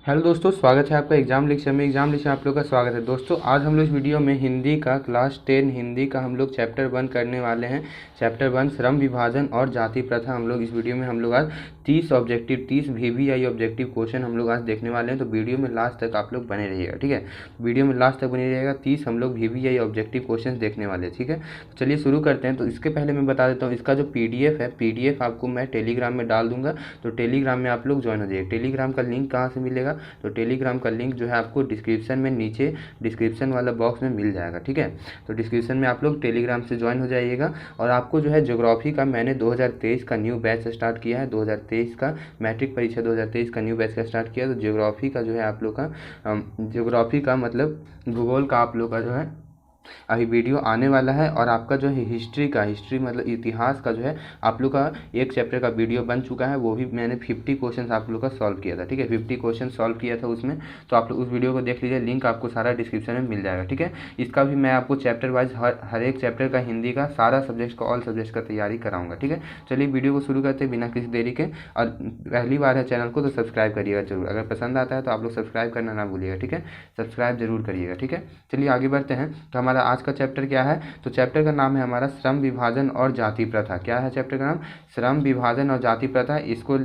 Hello दोस्तों, स्वागत है आपका एग्जाम लेक्चर में। एग्जाम लेक्चर आप लोग का स्वागत है। दोस्तों आज हम लोग इस वीडियो में हिंदी का क्लास 10 हिंदी का हम लोग चैप्टर 1 करने वाले हैं। चैप्टर 1 श्रम विभाजन और जाति प्रथा। हम लोग इस वीडियो में हम लोग आज 30 VVI ऑब्जेक्टिव क्वेश्चन हम लोग आज देखने वाले हैं। तो वीडियो में लास्ट तक आप लोग बने रहिएगा, ठीक है। वीडियो में लास्ट तक बने रहिएगा। 30 हम लोग VVI ऑब्जेक्टिव क्वेश्चन देखने वाले हैं, ठीक है। तो चलिए शुरू करते हैं। तो इसके पहले मैं बता देता हूँ, इसका जो PDF है, PDF आपको मैं टेलीग्राम में डाल दूंगा। तो टेलीग्राम में आप लोग ज्वाइन हो जाइए। टेलीग्राम का लिंक कहाँ से मिलेगा? तो टेलीग्राम का लिंक जो है आपको डिस्क्रिप्शन में नीचे डिस्क्रिप्शन वाला बॉक्स में मिल जाएगा, ठीक है। तो डिस्क्रिप्शन में आप लोग टेलीग्राम से ज्वाइन हो जाइएगा। और आपको जो है ज्योग्राफी का मैंने 2023 का न्यू बैच स्टार्ट किया है। 2023 का मैट्रिक परीक्षा 2023 का न्यू बैच का स्टार्ट किया। तो ज्योग्राफी का जो है आप लोग का ज्योग्राफी का मतलब भूगोल का आप लोग का जो है अभी वीडियो आने वाला है। और आपका जो है हिस्ट्री मतलब इतिहास का जो है आप लोग का एक चैप्टर का वीडियो बन चुका है। वो भी मैंने 50 क्वेश्चन आप लोग का सॉल्व किया था, ठीक है। 50 क्वेश्चन सॉल्व किया था उसमें। तो आप लोग उस वीडियो को देख लीजिए, लिंक आपको सारा डिस्क्रिप्शन में मिल जाएगा, ठीक है। इसका भी मैं आपको चैप्टर वाइज हर एक चैप्टर का हिंदी का सारा सब्जेक्ट का ऑल सब्जेक्ट का तैयारी कराऊंगा, ठीक है। चलिए वीडियो को शुरू करते हैं बिना किसी देरी के। और पहली बार है चैनल को तो सब्सक्राइब करिएगा जरूर। अगर पसंद आता है तो आप लोग सब्सक्राइब करना ना भूलिएगा, ठीक है। सब्सक्राइब जरूर करिएगा, ठीक है। चलिए आगे बढ़ते हैं। तो हमारा आज का चैप्टर क्या है? तो चैप्टर का नाम है हमारा श्रम विभाजन और जाति प्रथा। क्या है चैप्टर का नाम? श्रम विभाजन और जाति प्रथा। इसको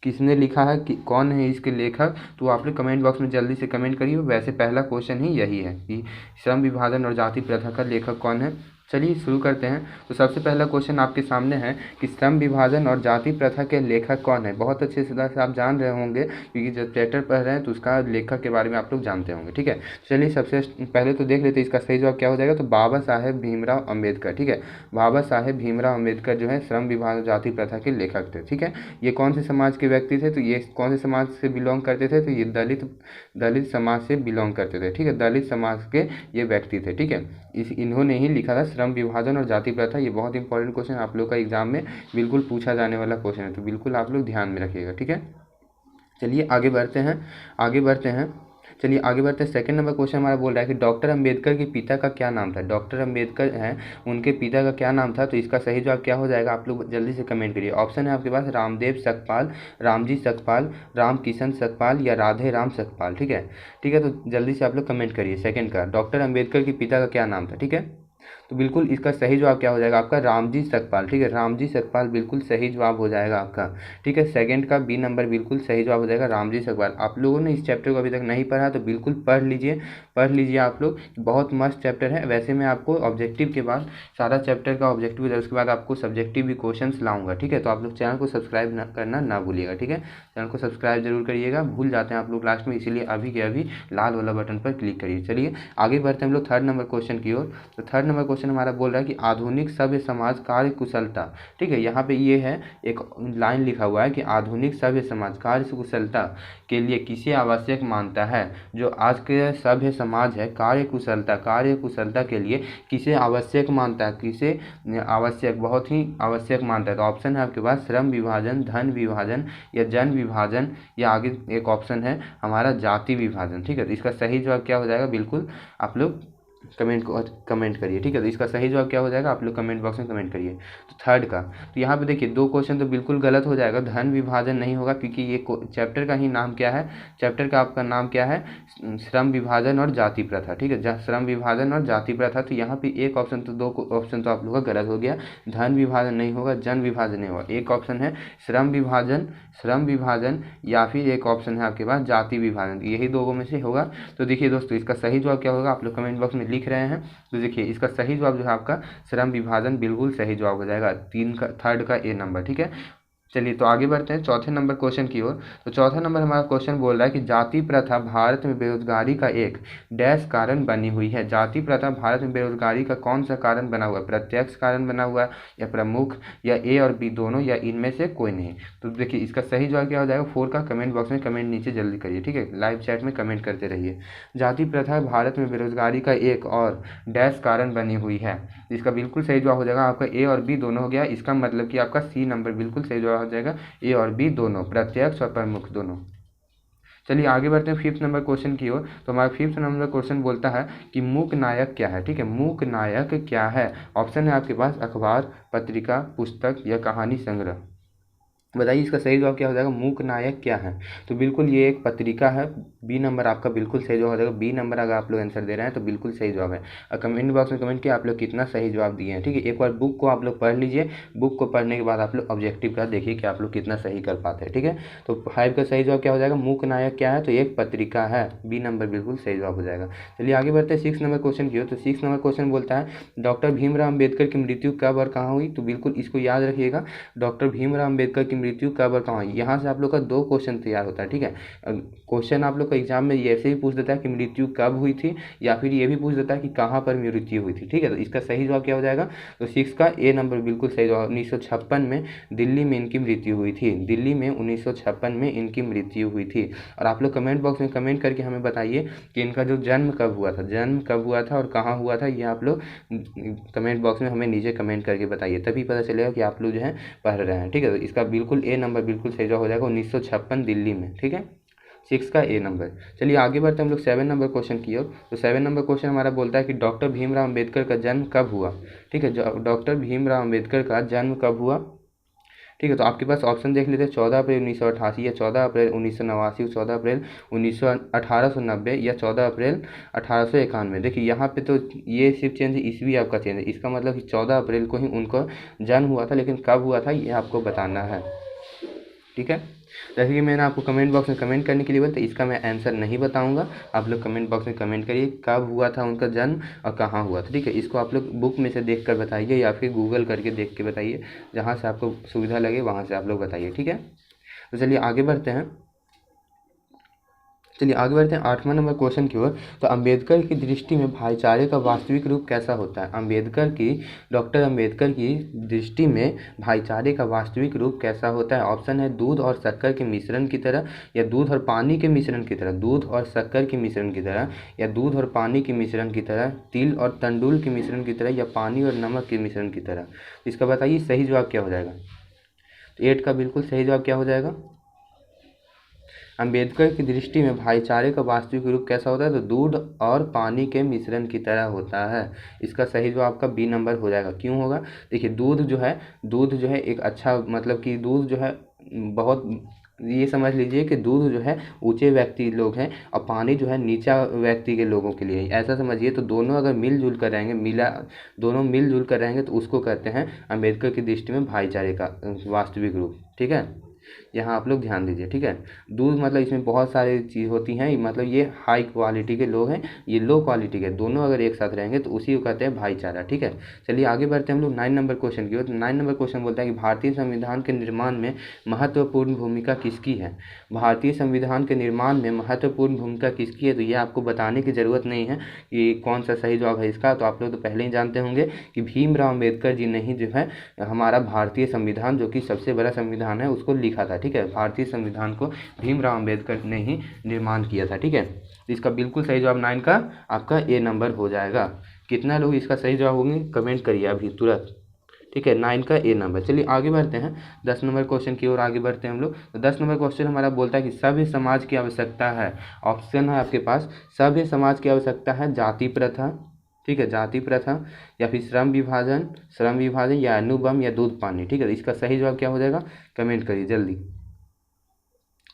किसने लिखा है, कि कौन है इसके लेखक? तो आप लोग कमेंट बॉक्स में जल्दी से कमेंट करिए। वैसे पहला क्वेश्चन ही यही है कि श्रम विभाजन और जाति प्रथा का लेखक कौन है। चलिए शुरू करते हैं। तो सबसे पहला क्वेश्चन आपके सामने है कि श्रम विभाजन और जाति प्रथा के लेखक कौन है। बहुत अच्छे से आप जान रहे होंगे, क्योंकि जब चैप्टर पढ़ रहे हैं तो उसका लेखक के बारे में आप लोग जानते होंगे, ठीक है। चलिए सबसे पहले तो देख लेते हैं इसका सही जवाब क्या हो जाएगा। तो बाबा साहेब भीमराव अम्बेडकर, ठीक है। बाबा साहेब भीमराव अम्बेडकर जो है श्रम विभाजन जाति प्रथा के लेखक थे, ठीक है। ये कौन से समाज के व्यक्ति थे? तो ये कौन से समाज से बिलोंग करते थे? तो ये दलित समाज से बिलोंग करते थे, ठीक है। दलित समाज के ये व्यक्ति थे, ठीक है। इन्होंने ही लिखा था श्रम विभाजन और जाति प्रथा। ये बहुत इंपॉर्टेंट क्वेश्चन आप लोग का एग्जाम में बिल्कुल पूछा जाने वाला क्वेश्चन है। तो बिल्कुल आप लोग ध्यान में रखिएगा, ठीक है। चलिए आगे बढ़ते हैं। चलिए आगे बढ़ते हैं। सेकंड नंबर क्वेश्चन हमारा बोल रहा है कि डॉक्टर अंबेडकर के पिता का क्या नाम था। डॉक्टर अंबेडकर हैं, उनके पिता का क्या नाम था? तो इसका सही जवाब क्या हो जाएगा? आप लोग जल्दी से कमेंट करिए। ऑप्शन है आपके पास रामदेव सकपाल, रामजी सकपाल, राम किशन सकपाल या राधे राम सकपाल, ठीक है। ठीक है, तो जल्दी से आप लोग कमेंट करिए। सेकंड का डॉक्टर अंबेडकर के पिता का क्या नाम था, ठीक है। तो बिल्कुल इसका सही जवाब क्या हो जाएगा आपका? रामजी सकपाल, ठीक है। रामजी सकपाल बिल्कुल सही जवाब हो जाएगा आपका, ठीक है। सेकंड का बी नंबर बिल्कुल सही जवाब हो जाएगा रामजी सकपाल। आप लोगों ने इस चैप्टर को अभी तक नहीं पढ़ा तो बिल्कुल पढ़ लीजिए आप लोग। बहुत मस्त चैप्टर है। वैसे मैं आपको ऑब्जेक्टिव के बाद सारा चैप्टर का ऑब्जेक्टिव है, उसके बाद आपको सब्जेक्टिव भी क्वेश्चन लाऊंगा, ठीक है। तो आप लोग चैनल को सब्सक्राइब करना ना भूलिएगा, ठीक है। चैनल को सब्सक्राइब जरूर करिएगा, भूल जाते हैं आप लोग लास्ट में, इसीलिए अभी के अभी लाल वाला बटन पर क्लिक करिए। चलिए आगे बढ़ते हैं हम लोग थर्ड नंबर क्वेश्चन की ओर। तो थर्ड नंबर क्वेश्चन हमारा बोल रहा है कि आधुनिक सभ्य समाज कार्य कुशलता, ठीक है। यहाँ पे ये है एक लाइन लिखा हुआ है कि आधुनिक सभ्य समाज कार्य कुशलता के लिए किसे आवश्यक मानता है। जो आज के सभ्य समाज है कार्य कुशलता के लिए किसे आवश्यक मानता है, किसे आवश्यक, बहुत ही आवश्यक मानता है। तो ऑप्शन है आपके पास श्रम विभाजन, धन विभाजन या जन विभाजन, या आगे एक ऑप्शन है हमारा जाति विभाजन, ठीक है। तो इसका सही जवाब क्या हो जाएगा? बिल्कुल आप लोग कमेंट करिए, ठीक है। तो इसका सही जवाब क्या हो जाएगा? आप लोग कमेंट बॉक्स में कमेंट करिए। तो थर्ड का, तो यहाँ पे देखिए दो क्वेश्चन तो बिल्कुल गलत हो जाएगा। धन विभाजन नहीं होगा, क्योंकि ये चैप्टर का ही नाम क्या है? चैप्टर का आपका नाम क्या है? श्रम विभाजन और जाति प्रथा, ठीक है। श्रम विभाजन और जाति प्रथा। तो यहाँ पे एक ऑप्शन तो, दो ऑप्शन तो आप लोग का गलत हो गया। धन विभाजन नहीं होगा, जन विभाजन नहीं होगा। एक ऑप्शन है श्रम विभाजन या फिर एक ऑप्शन है आपके पास जाति विभाजन। यही दो में से होगा। तो देखिए दोस्तों, इसका सही जवाब क्या होगा? आप लोग कमेंट बॉक्स में लिख रहे हैं। तो देखिए इसका सही जवाब जो है आपका श्रम विभाजन बिल्कुल सही जवाब हो जाएगा। थर्ड का ए नंबर, ठीक है। चलिए तो आगे बढ़ते हैं चौथे नंबर क्वेश्चन की ओर। तो चौथा नंबर हमारा क्वेश्चन बोल रहा है कि जाति प्रथा भारत में बेरोजगारी का एक डैश कारण बनी हुई है। जाति प्रथा भारत में बेरोजगारी का कौन सा कारण बना हुआ है? प्रत्यक्ष कारण बना हुआ है, या प्रमुख, या ए और बी दोनों, या इनमें से कोई नहीं। तो देखिए इसका सही जवाब क्या हो जाएगा? 4 का कमेंट बॉक्स में कमेंट नीचे जल्दी करिए, ठीक है। लाइव चैट में कमेंट करते रहिए। जाति प्रथा भारत में बेरोजगारी का एक और डैश कारण बनी हुई है। इसका बिल्कुल सही जवाब हो जाएगा आपका ए और बी दोनों हो गया। इसका मतलब कि आपका सी नंबर बिल्कुल सही जवाब हो जाएगा। ए और बी दोनों, प्रत्यक्ष और प्रमुख दोनों। चलिए आगे बढ़ते हैं फिफ्थ नंबर क्वेश्चन की ओर। तो हमारा फिफ्थ नंबर क्वेश्चन बोलता है कि मूक नायक क्या है, ठीक है। मूक नायक क्या है? ऑप्शन है आपके पास अखबार, पत्रिका, पुस्तक या कहानी संग्रह। बताइए इसका सही जवाब क्या हो जाएगा, मूक नायक क्या है। तो बिल्कुल ये एक पत्रिका है। बी नंबर आपका बिल्कुल सही जवाब हो जाएगा। बी नंबर अगर आप लोग आंसर दे रहे हैं तो बिल्कुल सही जवाब है। और कमेंट बॉक्स में कमेंट किया आप लोग कितना सही जवाब दिए हैं। ठीक है, एक बार बुक को आप लोग पढ़ लीजिए। बुक को पढ़ने के बाद आप लोग ऑब्जेक्टिव का देखिए कि आप लोग कितना सही कर पाते हैं। ठीक है, तो 5 का सही जवाब क्या हो जाएगा, मूक नायक क्या है, तो एक पत्रिका है। बी नंबर बिल्कुल सही जवाब हो जाएगा। चलिए आगे बढ़ते हैं 6 नंबर क्वेश्चन की ओर। तो 6 नंबर क्वेश्चन बोलता है डॉक्टर भीमराव अम्बेडकर की मृत्यु कब और कहाँ हुई। तो बिल्कुल इसको याद रखिएगा, डॉक्टर भीमराव अम्बेडकर की मृत्यु कब और कहाँ हुई। यहाँ से आप लोग का 2 क्वेश्चन तैयार होता है। ठीक है, क्वेश्चन आप लोग को एग्जाम में ऐसे ही पूछ देता है कि मृत्यु कब हुई थी, या फिर ये भी पूछ देता है कि कहाँ पर मृत्यु हुई थी। ठीक है, तो इसका सही जवाब क्या हो जाएगा, तो 6 का ए नंबर बिल्कुल सही जवाब। 1956 में दिल्ली में इनकी मृत्यु हुई थी। दिल्ली में 1956 में इनकी मृत्यु हुई थी। और आप लोग कमेंट बॉक्स में कमेंट करके हमें बताइए कि इनका जो जन्म कब हुआ था, जन्म कब हुआ था और कहाँ हुआ था। ये आप लोग कमेंट बॉक्स में हमें नीचे कमेंट करके बताइए, तभी पता चलेगा कि आप लोग जो है पढ़ रहे हैं। ठीक है, तो इसका बिल्कुल ए नंबर बिल्कुल सही जवाब हो जाएगा 1956 दिल्ली में। ठीक है, 6 का ए नंबर। चलिए आगे बढ़ते हैं हम लोग 7 नंबर क्वेश्चन की ओर। तो 7 नंबर क्वेश्चन हमारा बोलता है कि डॉक्टर भीमराव अम्बेडकर का जन्म कब हुआ। ठीक है, डॉक्टर भीमराव अम्बेडकर का जन्म कब हुआ। ठीक है, तो आपके पास ऑप्शन देख लेते हैं, 14 अप्रैल 1988 या 14 अप्रैल 1989, 14 अप्रैल 1890 या 14 अप्रैल 1891। देखिए यहाँ पे तो ये सिर्फ चेंज है, ईस्वी आपका चेंज है। इसका मतलब कि 14 अप्रैल को ही उनका जन्म हुआ था, लेकिन कब हुआ था ये आपको बताना है। ठीक है, जैसे कि मैंने आपको कमेंट बॉक्स में कमेंट करने के लिए बोला, तो इसका मैं आंसर नहीं बताऊंगा। आप लोग कमेंट बॉक्स में कमेंट करिए कब हुआ था उनका जन्म और कहाँ हुआ था। ठीक है, इसको आप लोग बुक में से देख कर बताइए या फिर गूगल करके देख के बताइए, जहाँ से आपको सुविधा लगे वहाँ से आप लोग बताइए। ठीक है, तो चलिए आगे बढ़ते हैं। चलिए आगे बढ़ते हैं 8वां नंबर क्वेश्चन की ओर। तो अंबेडकर की दृष्टि में भाईचारे का वास्तविक रूप कैसा होता है। डॉक्टर अंबेडकर की दृष्टि में भाईचारे का वास्तविक रूप कैसा होता है। ऑप्शन है दूध और शक्कर के मिश्रण की तरह, या दूध और पानी के मिश्रण की तरह, दूध और शक्कर के मिश्रण की तरह, या दूध और पानी के मिश्रण की तरह, तिल और तंडुल के मिश्रण की तरह, या पानी और नमक के मिश्रण की तरह। इसका बताइए सही जवाब क्या हो जाएगा। तो 8 का बिल्कुल सही जवाब क्या हो जाएगा, अंबेडकर की दृष्टि में भाईचारे का वास्तविक रूप कैसा होता है, तो दूध और पानी के मिश्रण की तरह होता है। इसका सही जवाब आपका बी नंबर हो जाएगा। क्यों होगा, देखिए दूध जो है एक अच्छा, मतलब कि दूध जो है बहुत, ये समझ लीजिए कि दूध जो है ऊंचे व्यक्ति लोग हैं और पानी जो है नीचा व्यक्ति के लोगों के लिए, ऐसा समझिए। तो दोनों अगर मिलजुल कर रहेंगे, दोनों मिलजुल कर रहेंगे तो उसको कहते हैं अंबेडकर की दृष्टि में भाईचारे का वास्तविक रूप। ठीक है, यहाँ आप लोग ध्यान दीजिए। ठीक है, दूध मतलब इसमें बहुत सारी चीज़ होती हैं, मतलब ये हाई क्वालिटी के लोग हैं, ये लो क्वालिटी के, दोनों अगर एक साथ रहेंगे तो उसी को कहते हैं भाईचारा। ठीक है, चलिए आगे बढ़ते हैं हम लोग 9 नंबर क्वेश्चन की ओर। तो 9 नंबर क्वेश्चन बोलता है कि भारतीय संविधान के निर्माण में महत्वपूर्ण भूमिका किसकी है। भारतीय संविधान के निर्माण में महत्वपूर्ण भूमिका किसकी है। तो ये आपको बताने की ज़रूरत नहीं है कि कौन सा सही जवाब है इसका, तो आप लोग तो पहले ही जानते होंगे कि भीमराव अम्बेडकर जी ने ही जो है हमारा भारतीय संविधान, जो कि सबसे बड़ा संविधान है, उसको लिखा था। ठीक है, भारतीय संविधान को भीमराव अम्बेडकर ने ही निर्माण किया था। ठीक है, इसका बिल्कुल सही जवाब 9 का आपका ए नंबर हो जाएगा। कितना लोग इसका सही जवाब होंगे कमेंट करिए अभी तुरंत। ठीक है, 9 का ए नंबर। चलिए आगे बढ़ते हैं 10 नंबर क्वेश्चन की ओर आगे बढ़ते हैं हम लोग। तो 10 नंबर क्वेश्चन हमारा बोलता है कि सभ्य समाज की आवश्यकता है। ऑप्शन है आपके पास, सभ्य समाज की आवश्यकता है जाति प्रथा, ठीक है, जाति प्रथा, या फिर श्रम विभाजन या अणुबम या दूध पानी। ठीक है, इसका सही जवाब क्या हो जाएगा कमेंट करिए जल्दी।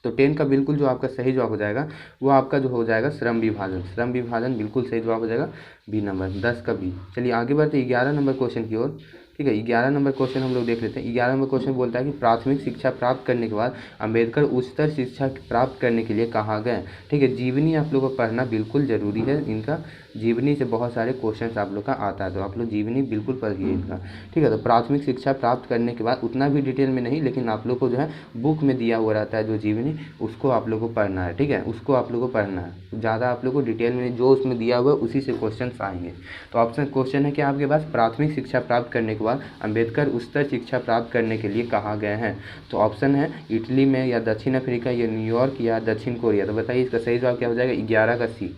तो 10 का बिल्कुल जो आपका सही जवाब हो जाएगा वो आपका जो हो जाएगा श्रम विभाजन बिल्कुल सही जवाब हो जाएगा बी नंबर, 10 का बी। चलिए आगे बढ़ते 11 नंबर क्वेश्चन की ओर। ठीक है, 11 नंबर क्वेश्चन हम लोग देख लेते हैं। 11 नंबर क्वेश्चन बोलता है कि प्राथमिक शिक्षा प्राप्त करने के बाद अंबेडकर उच्चतर शिक्षा प्राप्त करने के लिए कहाँ गए। ठीक है, जीवनी आप लोग को पढ़ना बिल्कुल ज़रूरी है। इनका जीवनी से बहुत सारे क्वेश्चन आप लोग का आता है, तो आप लोग जीवनी बिल्कुल पढ़िए इनका। ठीक है, तो प्राथमिक शिक्षा प्राप्त करने के बाद उतना भी डिटेल में नहीं, लेकिन आप लोग को जो है बुक में दिया हुआ रहता है जो जीवनी, उसको आप लोग को पढ़ना है। ठीक है, उसको आप लोग को पढ़ना है, ज़्यादा आप लोग को डिटेल में जो उसमें दिया हुआ है उसी से क्वेश्चन आएंगे। तो ऑप्शन क्वेश्चन है कि आपके पास प्राथमिक शिक्षा प्राप्त करने के बाद अंबेडकर उच्चतर शिक्षा प्राप्त करने के लिए कहाँ गए हैं। तो ऑप्शन है इटली में, या दक्षिण अफ्रीका, या न्यूयॉर्क, या दक्षिण कोरिया। तो बताइए इसका सही जवाब क्या हो जाएगा 11 का सी।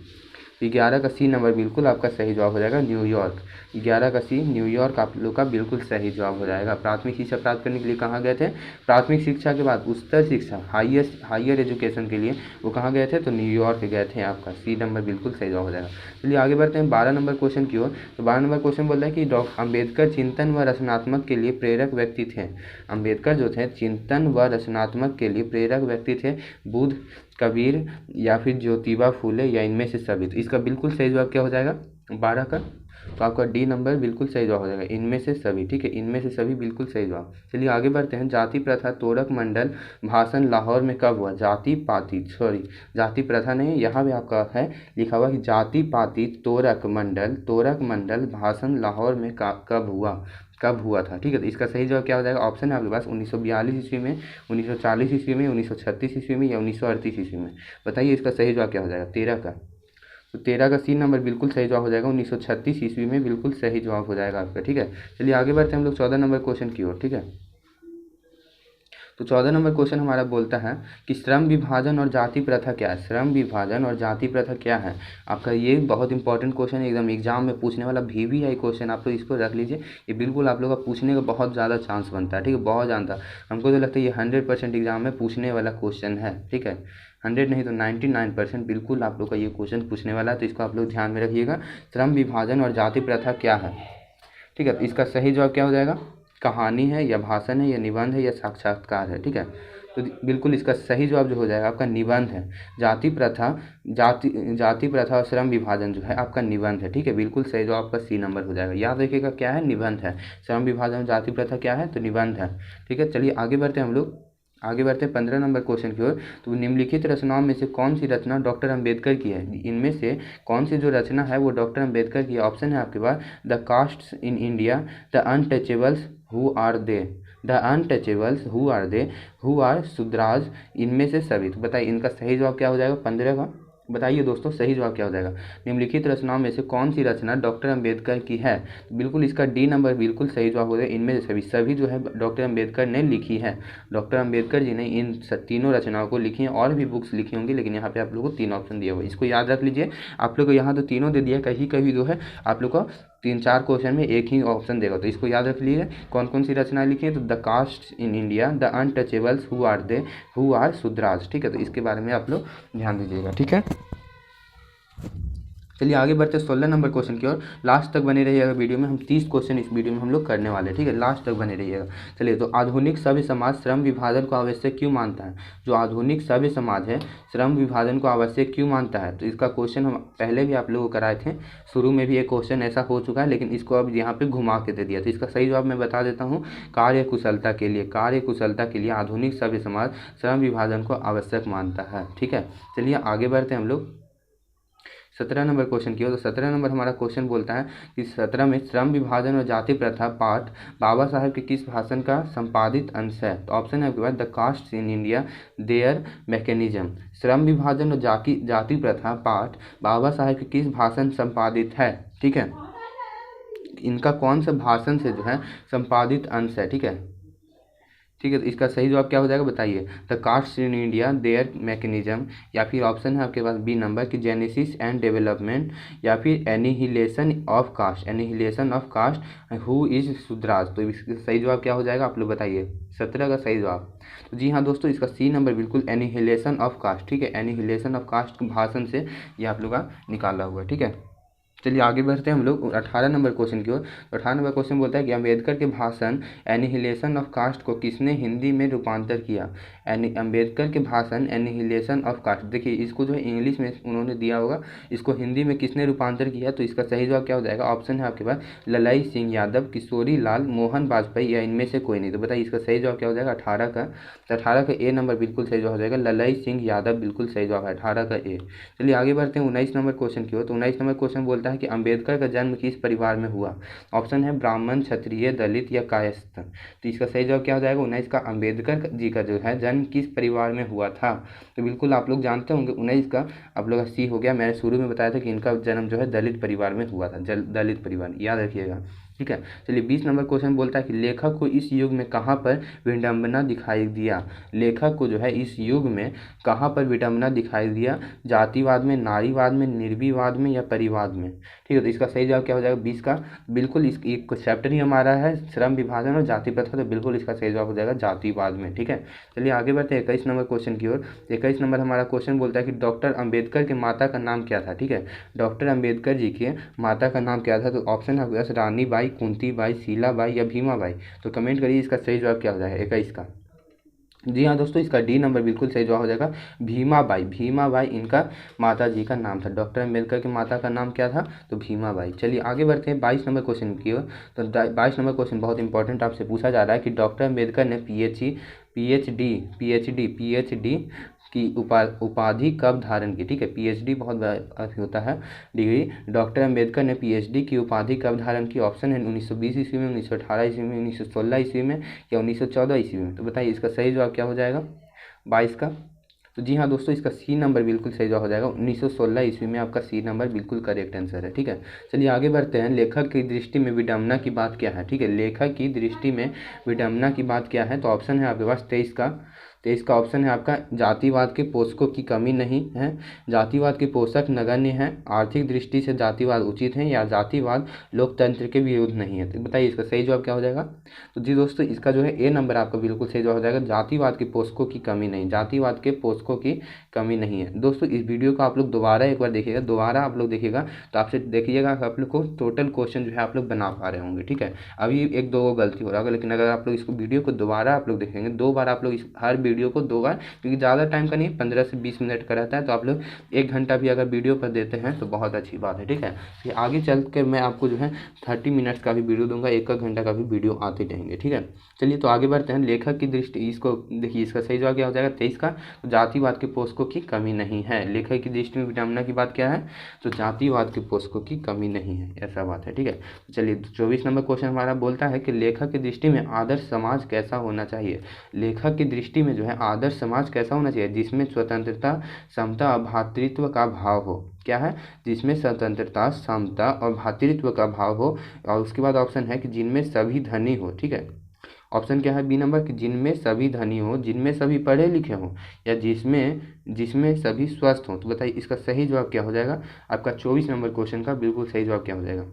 तो 11 का सी नंबर बिल्कुल आपका सही जवाब हो जाएगा न्यूयॉर्क। 11 का सी न्यूयॉर्क आप लोग का बिल्कुल सही जवाब हो जाएगा। प्राथमिक शिक्षा प्राप्त करने के लिए कहाँ गए थे? प्राथमिक शिक्षा के बाद उच्चतर शिक्षा हायर एजुकेशन के लिए वो कहाँ गए थे? तो न्यूयॉर्क गए थे। आपका सी नंबर बिल्कुल सही जवाब हो जाएगा। चलिए आगे बढ़ते हैं 12 नंबर क्वेश्चन की ओर। तो 12 नंबर क्वेश्चन बोल रहा है कि डॉक्टर अम्बेडकर चिंतन व रचनात्मक के लिए प्रेरक व्यक्ति थे। अम्बेडकर जो थे चिंतन व रचनात्मक के लिए प्रेरक व्यक्ति थे। बुद्ध, कबीर या फिर ज्योतिबा फूले या इनमें से सभी। तो इसका बिल्कुल सही जवाब क्या हो जाएगा 12 का? तो आपका डी नंबर बिल्कुल सही जवाब हो जाएगा, इनमें से सभी। ठीक है, इनमें से सभी बिल्कुल सही जवाब। चलिए आगे बढ़ते हैं। जाति प्रथा तोड़क मंडल भाषण लाहौर में कब हुआ? जाति प्रथा नहीं, यहाँ पे आपका है लिखा हुआ कि जाति पाति तोड़क मंडल भाषण लाहौर में कब हुआ था। ठीक है, तो इसका सही जवाब क्या हो जाएगा? ऑप्शन है आपके पास 1942 ईस्वी में, 1940 ईस्वी में, 1936 ईस्वी में या 1938 ईस्वी में। बताइए इसका सही जवाब क्या हो जाएगा 13 का? तो 13 का सी नंबर बिल्कुल सही जवाब हो जाएगा, 1936 ईस्वी में बिल्कुल सही जवाब हो जाएगा आपका। ठीक है, चलिए आगे बढ़ते हैं हम लोग 14 नंबर क्वेश्चन की ओर। ठीक है, तो 14 नंबर क्वेश्चन हमारा बोलता है कि श्रम विभाजन और जाति प्रथा क्या है? श्रम विभाजन और जाति प्रथा क्या है? आपका ये बहुत इंपॉर्टेंट क्वेश्चन है, एकदम एग्जाम में पूछने वाला VVI क्वेश्चन। आप लोग इसको रख लीजिए, ये बिल्कुल आप लोग का पूछने का बहुत ज़्यादा चांस बनता है। ठीक है, बहुत ज़्यादा, हमको तो लगता है ये 100% एग्जाम में पूछने वाला क्वेश्चन है। ठीक है, 100 नहीं तो 99% बिल्कुल आप लोग का ये क्वेश्चन पूछने वाला है। तो इसको आप लोग ध्यान में रखिएगा, श्रम विभाजन और जाति प्रथा क्या है। ठीक है, तो इसका सही जवाब क्या हो जाएगा? कहानी है या भाषण है या निबंध है या साक्षात्कार है। ठीक है, तो बिल्कुल इसका सही जवाब जो हो जाएगा आपका निबंध है। जाति प्रथा और श्रम विभाजन जो है आपका निबंध है। ठीक है, बिल्कुल सही जवाब आपका सी नंबर हो जाएगा। याद रखिएगा क्या है? निबंध है। श्रम विभाजन जाति प्रथा क्या है? तो निबंध है। ठीक है, चलिए आगे बढ़ते हैं हम लोग। आगे बढ़ते हैं 15 नंबर क्वेश्चन की ओर। तो निम्नलिखित रचनाओं में से कौन सी रचना डॉक्टर अम्बेडकर की है? इनमें से कौन सी जो रचना है वो डॉक्टर अम्बेडकर की है? ऑप्शन है आपके पास the castes in India, the untouchables, who are they, who are Shudras, इनमें से सभी। तो बताइए इनका सही जवाब क्या हो जाएगा 15 का? बताइए दोस्तों सही जवाब क्या हो जाएगा? निम्नलिखित रचनाओं में से कौन सी रचना डॉक्टर अम्बेडकर की है? तो बिल्कुल इसका डी नंबर बिल्कुल सही जवाब हो जाएगा, इनमें से सभी जो है डॉक्टर अम्बेडकर ने लिखी है। डॉक्टर अम्बेडकर जी ने इन तीनों रचनाओं को लिखी है, और भी बुक्स लिखी होंगी, लेकिन यहाँ पे आप लोगों को 3 ऑप्शन दिया हुआ है, इसको याद रख लीजिए। आप लोग को यहाँ तो तीनों दे दिया, कहीं कहीं जो है आप लोग को 3-4 क्वेश्चन में एक ही ऑप्शन देगा, तो इसको याद रख लीजिए कौन कौन सी रचनाएं लिखी है। तो the caste in India, the untouchables, who are Shudras. ठीक है, तो इसके बारे में आप लोग ध्यान दीजिएगा। ठीक है, चलिए आगे बढ़ते 16 नंबर क्वेश्चन की ओर। लास्ट तक बने रहिएगा वीडियो में, हम 30 क्वेश्चन इस वीडियो में हम लोग करने वाले हैं। ठीक है, लास्ट तक बने रहिएगा। चलिए, तो आधुनिक सभ्य समाज श्रम विभाजन को आवश्यक क्यों मानता है? जो आधुनिक सभ्य समाज है श्रम विभाजन को आवश्यक क्यों मानता है? तो इसका क्वेश्चन हम पहले भी आप लोगों को कराए थे, शुरू में भी एक क्वेश्चन ऐसा हो चुका है, लेकिन इसको अब यहाँ पे घुमा के दे दिया। तो इसका सही जवाब मैं बता देता हूँ, कार्य कुशलता के लिए आधुनिक सभ्य समाज श्रम विभाजन को आवश्यक मानता है। ठीक है, चलिए आगे बढ़ते हैं हम लोग 17 नंबर क्वेश्चन की हो। तो 17 नंबर हमारा क्वेश्चन बोलता है कि 17 में श्रम विभाजन और जाति प्रथा पाठ बाबा साहेब के किस भाषण का संपादित अंश है? तो ऑप्शन है आपके पास the caste in India, their mechanism. श्रम विभाजन और जाति प्रथा पाठ बाबा साहेब के किस भाषण संपादित है? ठीक है, इनका कौन सा भाषण से जो है संपादित अंश है? ठीक है, ठीक है, तो इसका सही जवाब क्या हो जाएगा बताइए? The caste in India, their mechanism, या फिर ऑप्शन है आपके पास बी नंबर की जेनेसिस एंड डेवलपमेंट, या फिर annihilation of caste, who is Shudras. तो इसका सही जवाब क्या हो जाएगा आप लोग बताइए? 17 का सही जवाब। तो जी हाँ दोस्तों, इसका सी नंबर बिल्कुल एनिहिलेशन ऑफ कास्ट। ठीक है, एनिहिलेशन ऑफ कास्ट भाषण से ये आप लोग का निकाला हुआ है। ठीक है, चलिए आगे बढ़ते हैं हम लोग 18 नंबर क्वेश्चन की ओर। तो 18 नंबर क्वेश्चन बोलता है कि अम्बेडकर के भाषण एनिहिलेशन ऑफ कास्ट को किसने हिंदी में रूपांतर किया? अम्बेडकर के भाषण एनिहिलेशन ऑफ कास्ट, देखिए इसको जो है इंग्लिश में उन्होंने दिया होगा, इसको हिंदी में किसने रूपांतर किया? तो इसका सही जवाब क्या हो जाएगा? ऑप्शन है आपके पास ललाई सिंह यादव, किशोरी लाल, मोहन वाजपेयी या इनमें से कोई नहीं। तो बताइए इसका सही जवाब क्या हो जाएगा 18 का? तो 18 का ए नंबर बिल्कुल सही जवाब हो जाएगा, ललाई सिंह यादव बिल्कुल सही जवाब है 18 का ए। चलिए आगे बढ़ते हैं 19 नंबर क्वेश्चन की ओर। तो 19 नंबर क्वेश्चन बोलता है कि अम्बेडकर का जन्म किस परिवार में हुआ? ऑप्शन है ब्राह्मण, क्षत्रिय, दलित या कायस्थ। तो इसका सही जवाब क्या हो जाएगा 19 का? अम्बेडकर जी का जो है जन्म किस परिवार में हुआ था? तो बिल्कुल आप लोग जानते होंगे 19 का आप लोग का सी हो गया। मैंने शुरू में बताया था कि इनका जन्म जो है दलित परिवार में हुआ था, दलित परिवार, याद रखिएगा। ठीक है। चलिए 20 नंबर क्वेश्चन बोलता है कि लेखक को इस युग में कहाँ पर विडंबना दिखाई दिया। लेखक को जो है इस युग में कहाँ पर विडंबना दिखाई दिया, जातिवाद में, नारीवाद में, निर्विवाद में या परिवाद में। ठीक है, तो इसका सही जवाब क्या हो जाएगा 20 का। बिल्कुल इस एक चैप्टर ही हमारा है श्रम विभाजन और जाति प्रथा, तो बिल्कुल इसका सही जवाब हो जाएगा जातिवाद में। ठीक है, चलिए आगे बढ़ते हैं 21 नंबर क्वेश्चन की ओर। 21 नंबर हमारा क्वेश्चन बोलता है कि डॉक्टर अंबेडकर के माता का नाम क्या था। ठीक है, डॉक्टर अंबेडकर जी के माता का नाम क्या था, तो ऑप्शन है रानी बाई, कुंती बाई, शीला बाई या भीमा बाई। तो कमेंट करिए इसका सही जवाब क्या हो जाएगा 21 का। जी हाँ दोस्तों, इसका डी नंबर बिल्कुल सही जवाब हो जाएगा भीमा बाई। भीमा बाई इनका माता जी का नाम था। डॉक्टर अम्बेडकर की माता का नाम क्या था, तो भीमा बाई। चलिए आगे बढ़ते हैं 22 नंबर क्वेश्चन की ओर। तो 22 नंबर क्वेश्चन बहुत इंपॉर्टेंट आपसे पूछा जा रहा है कि डॉक्टर अम्बेडकर ने पीएचडी की उपाधि कब धारण की। ठीक है, पीएचडी बहुत बड़ा होता है डिग्री। डॉक्टर अंबेडकर ने पीएचडी की उपाधि कब धारण की। ऑप्शन है 1920 ईस्वी में, 1918 ईस्वी में, 1916 ईस्वी में या 1914 ईस्वी में। तो बताइए इसका सही जवाब क्या हो जाएगा 22 का। तो जी हाँ दोस्तों, इसका सी नंबर बिल्कुल सही जवाब हो जाएगा 1916 ईस्वी में। आपका सी नंबर बिल्कुल करेक्ट आंसर है। ठीक है, चलिए आगे बढ़ते हैं। लेखक की दृष्टि में विडंबना की बात क्या है। ठीक है, लेखक की दृष्टि में विडंबना की बात क्या है, तो ऑप्शन है आपके पास 23 का। 23 का ऑप्शन है आपका जातिवाद के पोषकों की कमी नहीं है, जातिवाद के पोषक नगण्य हैं, आर्थिक दृष्टि से जातिवाद उचित है या जातिवाद लोकतंत्र के विरुद्ध नहीं है। तो बताइए इसका सही जवाब क्या हो जाएगा। तो जी दोस्तों, इसका जो है ए नंबर आपका बिल्कुल सही जवाब हो जाएगा जातिवाद के पोषकों की कमी नहीं, जातिवाद के पोषकों की कमी नहीं है। दोस्तों इस वीडियो को आप लोग दोबारा एक बार देखिएगा, दोबारा आप लोग देखिएगा तो आपसे देखिएगा आप लोग को टोटल क्वेश्चन जो है आप लोग बना पा रहे होंगे। ठीक है, अभी एक दो गलती हो रहा होगा, लेकिन अगर आप लोग इसको वीडियो को दोबारा आप लोग देखेंगे, 2 बार आप लोग इस हर वीडियो को 2 बार, क्योंकि ज़्यादा टाइम का नहीं 15 से 20 मिनट का रहता है, तो आप लोग 1 घंटा भी अगर वीडियो पर देते हैं तो बहुत अच्छी बात है। ठीक है, फिर आगे चल कर मैं आपको जो है 30 मिनट्स का भी वीडियो दूंगा, 1 घंटा का भी वीडियो आते रहेंगे। ठीक है, चलिए तो आगे बढ़ते हैं। लेखक की दृष्टि, इसको देखिए इसका सही जवाब क्या हो जाएगा 23 का। तो जातिवाद के पोषकों की कमी नहीं है। लेखक की दृष्टि में विडंबना की बात क्या है, तो जातिवाद के पोषकों की कमी नहीं है, ऐसा बात है। ठीक है, चलिए 24 नंबर क्वेश्चन हमारा बोलता है कि लेखक की दृष्टि में आदर्श समाज कैसा होना चाहिए। लेखक की दृष्टि में जो है आदर्श समाज कैसा होना चाहिए, जिसमें स्वतंत्रता, समता और भ्रातृत्व का भाव हो। क्या है, जिसमें स्वतंत्रता, समता और भ्रातृत्व का भाव हो। और उसके बाद ऑप्शन है कि जिनमें सभी धनी हो। ठीक है, ऑप्शन क्या है बी नंबर कि जिनमें सभी धनी हो, जिनमें सभी पढ़े लिखे हों या जिसमें सभी स्वस्थ हों। तो बताइए इसका सही जवाब क्या हो जाएगा आपका 24 नंबर क्वेश्चन का बिल्कुल सही जवाब क्या हो जाएगा।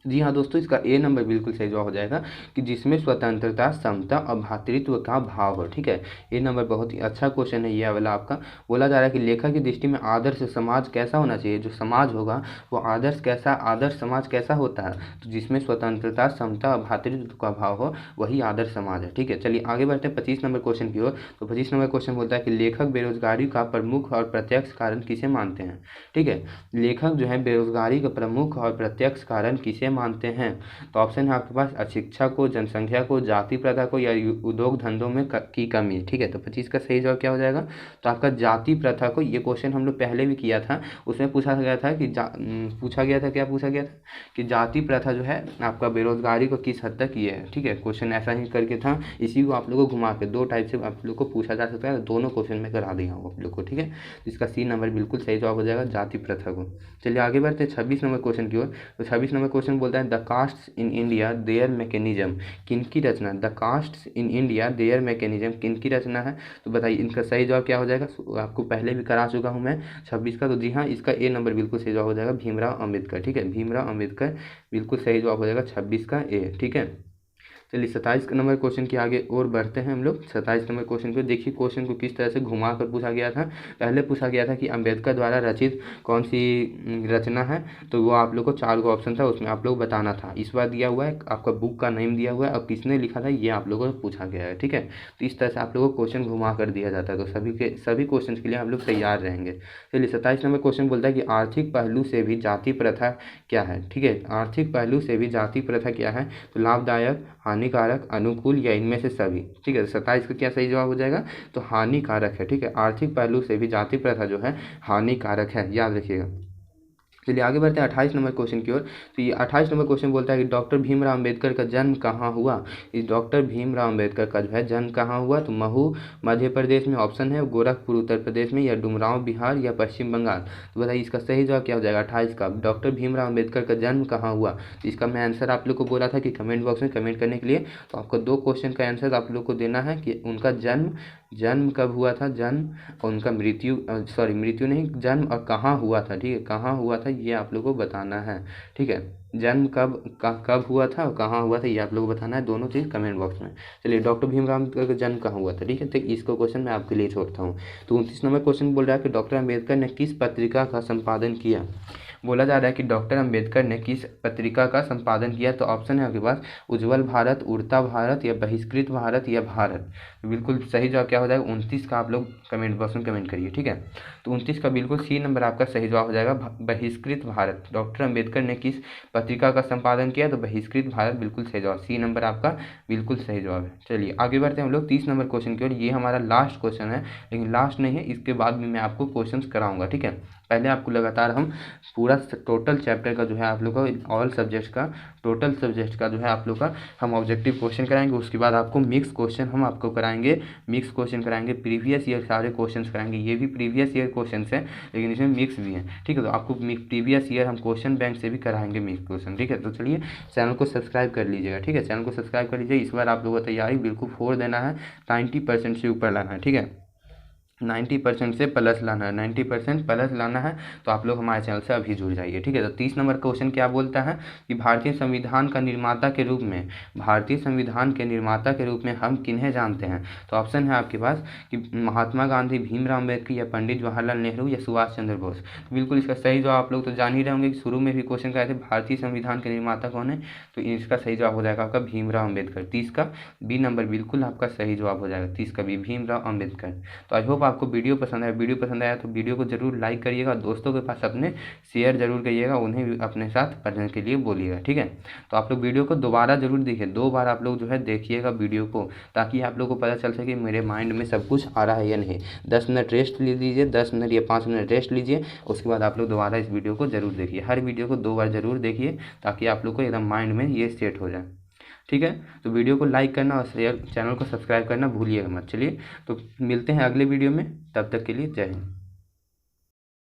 जी हाँ दोस्तों, इसका ए नंबर बिल्कुल सही जवाब हो जाएगा कि जिसमें स्वतंत्रता, समता और भ्रातृत्व का भाव हो। ठीक है, ए नंबर बहुत ही अच्छा क्वेश्चन है ये वाला आपका। बोला जा रहा है कि लेखक की दृष्टि में आदर्श समाज कैसा होना चाहिए, जो समाज होगा वो आदर्श समाज कैसा होता है, तो जिसमें स्वतंत्रता, समता और भ्रातृत्व का भाव हो, वही आदर्श समाज है। ठीक है, चलिए आगे बढ़ते हैं 25 नंबर क्वेश्चन की ओर। तो 25 नंबर क्वेश्चन बोलता है कि लेखक बेरोजगारी का प्रमुख और प्रत्यक्ष कारण किसे मानते हैं। ठीक है, लेखक जो है बेरोजगारी का प्रमुख और प्रत्यक्ष कारण किसे मानते हैं। तो ऑप्शन है आपके पास अशिक्षा को, जनसंख्या को, जाति प्रथा को या उद्योग धंधों में की कमी। ठीक है, तो 25 का सही जवाब क्या हो जाएगा, तो आपका जाति प्रथा को। ये क्वेश्चन हम लोग पहले भी किया था, उसमें पूछा गया था कि जाति प्रथा जो है आपका बेरोजगारी को किस हद तक ये है। ठीक है, क्वेश्चन ऐसा ही करके था, इसी को आप लोग को घुमा के 2 टाइप से आप लोग को पूछा जा सकता है, दोनों क्वेश्चन में करा दिया हूँ आप लोग को। ठीक है, इसका सी नंबर बिल्कुल सही जवाब हो जाएगा जाति प्रथा को। चलिए आगे बढ़ते हैं 26 नंबर क्वेश्चन की ओर। तो 26 नंबर क्वेश्चन बोलता है the castes in India their mechanism, किनकी रचना। The castes in India their mechanism किनकी रचना है। तो बताइए इनका सही जवाब क्या हो जाएगा। आपको पहले भी करा चुका हूँ मैं 26 का। तो जी हाँ, इसका ए नंबर बिल्कुल सही जवाब हो जाएगा भीमराव अम्बेडकर। ठीक है, भीमराव अम्बेडकर बिल्कुल सही जवाब हो जाएगा 26 का ए। ठीक है, चलिए 27 नंबर क्वेश्चन की आगे और बढ़ते हैं हम लोग। 27 नंबर क्वेश्चन को देखिए, क्वेश्चन को किस तरह से घुमा कर पूछा गया था। पहले पूछा गया था कि अंबेडकर द्वारा रचित कौन सी रचना है, तो वो आप लोग को 4 गो ऑप्शन था, उसमें आप लोग बताना था। इस बार दिया हुआ है आपका बुक का नेम दिया हुआ है और किसने लिखा था ये आप लोगों को पूछा गया है। ठीक है, तो इस तरह से आप लोगों को क्वेश्चन घुमा कर दिया जाता है, तो सभी क्वेश्चन के लिए आप लोग तैयार रहेंगे। चलिए 27 नंबर क्वेश्चन बोलता है कि आर्थिक पहलू से भी जाति प्रथा क्या है। ठीक है, आर्थिक पहलू से भी जाति प्रथा क्या है, तो लाभदायक, हानिकारक, अनुकूल या इनमें से सभी। ठीक है, 27 का क्या सही जवाब हो जाएगा, तो हानिकारक है। ठीक है, आर्थिक पहलू से भी जाति प्रथा जो है हानिकारक है, याद रखिएगा। चलिए आगे बढ़ते हैं 28 नंबर क्वेश्चन की ओर। तो ये 28 नंबर क्वेश्चन बोलता है कि डॉक्टर भीमराव अम्बेडकर का जन्म कहाँ हुआ। इस डॉक्टर भीमराव अम्बेडकर का जो है जन्म कहाँ हुआ, तो महू मध्य प्रदेश में ऑप्शन है, गोरखपुर उत्तर प्रदेश में, या डुमरांव बिहार, या पश्चिम बंगाल। तो बताइए इसका सही जवाब क्या हो जाएगा 28 का। डॉक्टर भीमराव अम्बेडकर का जन्म कहाँ हुआ। तो इसका मैं आंसर आप लोग को बोला था कि कमेंट बॉक्स में कमेंट करने के लिए। तो आपको 2 क्वेश्चन का आंसर आप लोग को देना है कि उनका जन्म कब हुआ था, जन्म, और उनका मृत्यु नहीं, जन्म और कहाँ हुआ था। ठीक है, कहाँ हुआ था ये आप लोग को बताना है। ठीक है, जन्म कब हुआ था और कहाँ हुआ था ये आप लोग को बताना है, दोनों चीज़ कमेंट बॉक्स में। चलिए डॉक्टर भीमराव अम्बेडकर का जन्म कहाँ हुआ था। ठीक है, तो इसको क्वेश्चन मैं आपके लिए छोड़ता हूँ। तो 29 नंबर क्वेश्चन बोल रहा है कि डॉक्टर अम्बेडकर ने किस पत्रिका का संपादन किया। बोला जा रहा है कि डॉक्टर अम्बेडकर ने किस पत्रिका का संपादन किया। तो ऑप्शन है आपके पास उज्ज्वल भारत, उड़ता भारत, या बहिष्कृत भारत, या भारत। बिल्कुल सही जवाब क्या हो जाएगा 29 का, आप लोग कमेंट बॉक्स में कमेंट करिए। ठीक है, तो 29 का बिल्कुल सी नंबर आपका सही जवाब हो जाएगा, बहिष्कृत भारत। डॉक्टर अम्बेडकर ने किस पत्रिका का संपादन किया, तो बहिष्कृत भारत बिल्कुल सही जवाब, सी नंबर आपका बिल्कुल सही जवाब है। चलिए आगे बढ़ते हैं हम लोग 30 नंबर क्वेश्चन की ओर। ये हमारा लास्ट क्वेश्चन है, लेकिन लास्ट नहीं है, इसके बाद भी मैं आपको क्वेश्चन कराऊंगा। ठीक है, पहले आपको लगातार हम पूरा टोटल चैप्टर का जो है आप लोग का ऑल सब्जेक्ट्स का टोटल सब्जेक्ट का जो है आप लोग का हम ऑब्जेक्टिव क्वेश्चन कराएंगे। उसके बाद आपको मिक्स क्वेश्चन हम आपको कराएंगे, मिक्स क्वेश्चन कराएंगे, प्रीवियस ईयर सारे क्वेश्चन कराएंगे। ये भी प्रीवियस ईयर क्वेश्चन हैं लेकिन इसमें मिक्स भी हैं। ठीक है, तो आपको प्रीवियस ईयर हम क्वेश्चन बैंक से भी कराएंगे मिक्स क्वेश्चन। ठीक है, तो चलिए चैनल को सब्सक्राइब कर लीजिएगा। ठीक है, चैनल को सब्सक्राइब कर लीजिए। इस बार आप लोगों को तैयारी बिल्कुल 4 देना है, 90% से ऊपर लाना है। ठीक है, 90% से प्लस लाना है, 90% प्लस लाना है। तो आप लोग हमारे चैनल से अभी जुड़ जाइए। ठीक है, तो 30 नंबर क्वेश्चन क्या बोलता है कि भारतीय संविधान का निर्माता के रूप में, भारतीय संविधान के निर्माता के रूप में हम किन्हें जानते हैं। तो ऑप्शन है आपके पास कि महात्मा गांधी, भीमराव अम्बेडकर, या पंडित जवाहरलाल नेहरू, या सुभाष चंद्र बोस। तो बिल्कुल इसका सही जवाब आप लोग तो जान ही रहे होंगे कि शुरू में भी क्वेश्चन कराए थे भारतीय संविधान के निर्माता कौन है। तो इसका सही जवाब हो जाएगा आपका भीमराव अम्बेडकर। 30 का बी नंबर बिल्कुल आपका सही जवाब हो जाएगा, 30 का बी भीमराव अम्बेडकर। तो आई होप आपको वीडियो पसंद आया तो वीडियो को जरूर लाइक करिएगा, दोस्तों के पास अपने शेयर जरूर करिएगा, उन्हें भी अपने साथ पढ़ने के लिए बोलिएगा। ठीक है, तो आप लोग वीडियो को दोबारा जरूर देखिए, 2 बार आप लोग जो है देखिएगा वीडियो को, ताकि आप लोग को पता चल सके मेरे माइंड में सब कुछ आ रहा है या नहीं। 10 मिनट रेस्ट ले लीजिए, 10 मिनट या 5 मिनट रेस्ट लीजिए, उसके बाद आप लोग दोबारा इस वीडियो को जरूर देखिए। हर वीडियो को 2 बार जरूर देखिए, ताकि आप लोग को एकदम माइंड में ये सेट हो जाए। ठीक है, तो वीडियो को लाइक करना और शेयर, चैनल को सब्सक्राइब करना भूलिएगा मत। चलिए तो मिलते हैं अगले वीडियो में, तब तक के लिए जय हिंद।